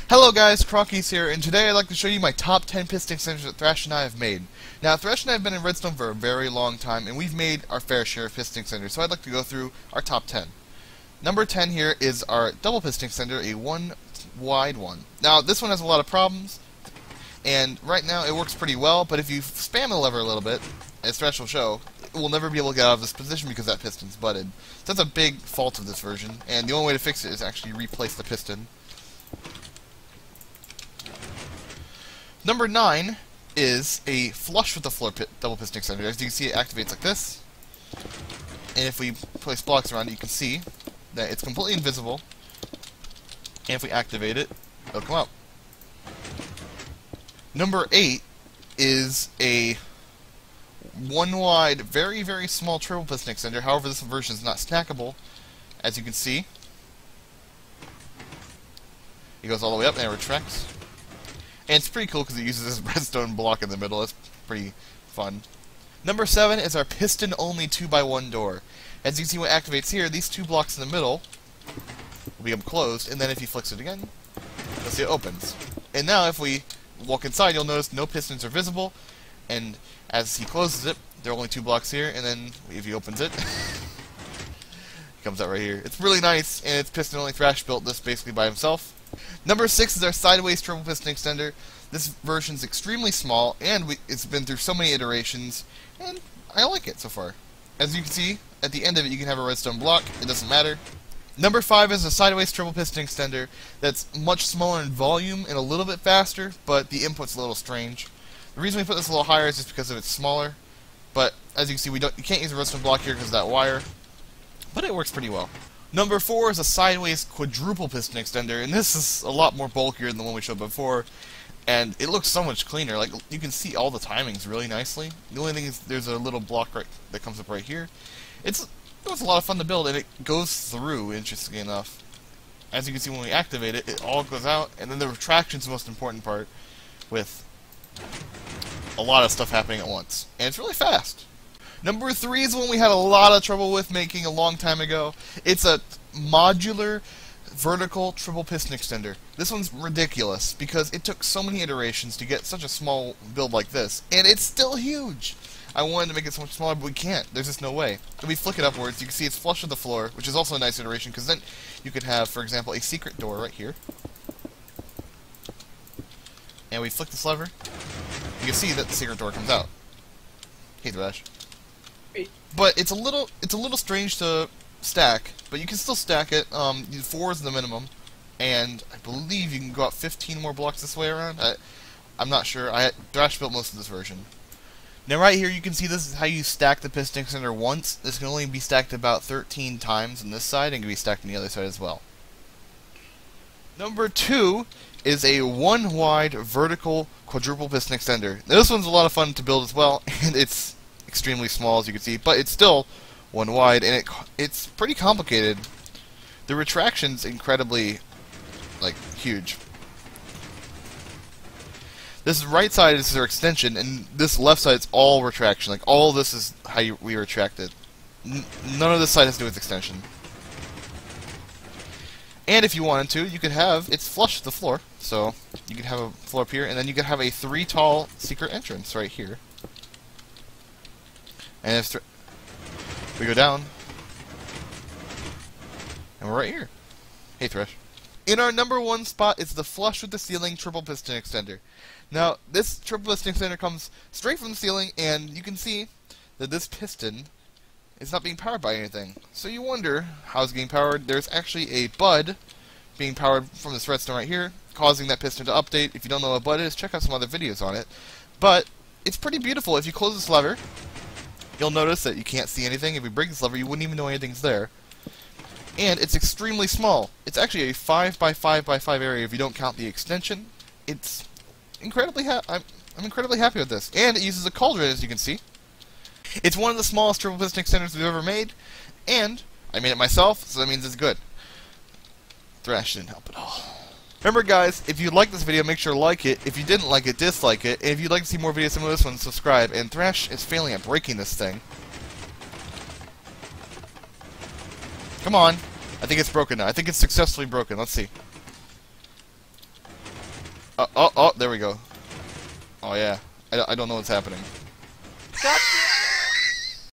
Hello guys, Crocky's here, and today I'd like to show you my top 10 piston extenders that Thrash and I have made. Now, Thrash and I have been in Redstone for a very long time, and we've made our fair share of piston extenders, so I'd like to go through our top 10. Number 10 here is our double piston extender, a one wide one. Now, this one has a lot of problems, and right now it works pretty well, but if you spam the lever a little bit, as Thrash will show, it will never be able to get out of this position because that piston's butted. So that's a big fault of this version, and the only way to fix it is actually replace the piston. Number 9 is a flush with the floor double piston extender. As you can see, it activates like this. And if we place blocks around it, you can see that it's completely invisible. And if we activate it, it'll come out. Number 8 is a one wide, very, very small triple piston extender. However, this version is not stackable, as you can see. It goes all the way up and it retracts. And it's pretty cool because it uses this redstone block in the middle. It's pretty fun. Number 7 is our piston-only 2x1 door. As you can see when it activates here, these two blocks in the middle will become closed, and then if he flicks it again, you'll see it opens. And now if we walk inside, you'll notice no pistons are visible, and as he closes it, there are only two blocks here, and then if he opens it, it comes out right here. It's really nice, and it's piston-only. Thrash built this basically by himself. Number 6 is our sideways triple piston extender. This version is extremely small, and it's been through so many iterations, and I like it so far. As you can see, at the end of it you can have a redstone block. It doesn't matter. Number 5 is a sideways triple piston extender that's much smaller in volume and a little bit faster, but the input's a little strange. The reason we put this a little higher is just because of it's smaller, but as you can see, you can't use a redstone block here because of that wire, but it works pretty well. Number 4 is a sideways quadruple piston extender, and this is a lot more bulkier than the one we showed before, and it looks so much cleaner. Like, you can see all the timings really nicely. The only thing is there's a little block that comes up right here. It was a lot of fun to build, and it goes through, interestingly enough. As you can see when we activate it, it all goes out, and then the retraction's the most important part, with a lot of stuff happening at once. And it's really fast. Number 3 is one we had a lot of trouble with making a long time ago. It's a modular vertical triple piston extender. This one's ridiculous because it took so many iterations to get such a small build like this, and it's still huge. I wanted to make it so much smaller, but we can't. There's just no way. If we flick it upwards, you can see it's flush with the floor, which is also a nice iteration because then you could have, for example, a secret door right here. And we flick this lever, you can see that the secret door comes out. Hey, Thrash. But it's a little strange to stack, but you can still stack it. 4 is the minimum, and I believe you can go out 15 more blocks this way around. I'm not sure. Thrash built most of this version. Now right here you can see this is how you stack the piston extender once. This can only be stacked about 13 times on this side and can be stacked on the other side as well. Number 2 is a one wide vertical quadruple piston extender. Now, this one's a lot of fun to build as well, and it's extremely small as you can see, but it's still one wide, and it's pretty complicated. The retraction's incredibly huge. This right side is their extension, and this left side is all retraction. Like, all this is how we retract it. None of this side has to do with extension. And if you wanted to, you could have it's flush with the floor, so you could have a floor up here, and then you could have a 3 tall secret entrance right here. And if we go down, and we're right here. Hey, Thrash. In our number 1 spot is the flush with the ceiling triple piston extender. Now, this triple piston extender comes straight from the ceiling, and you can see that this piston is not being powered by anything. So you wonder how it's getting powered. There's actually a bud being powered from this redstone right here, causing that piston to update. If you don't know what a bud is, check out some other videos on it. But it's pretty beautiful. If you close this lever, you'll notice that you can't see anything. If we break this lever, you wouldn't even know anything's there. And it's extremely small. It's actually a 5x5x5 area if you don't count the extension. It's incredibly I'm incredibly happy with this. And it uses a cauldron, as you can see. It's one of the smallest triple piston extenders we've ever made, and I made it myself, so that means it's good. Thrash didn't help at all. Remember guys, if you liked this video, make sure to like it. If you didn't like it, dislike it. And if you'd like to see more videos similar to this one, subscribe. And Thrash is failing at breaking this thing. Come on. I think it's broken now. I think it's successfully broken. Let's see. Oh, there we go. Oh, yeah. I don't know what's happening. God damn.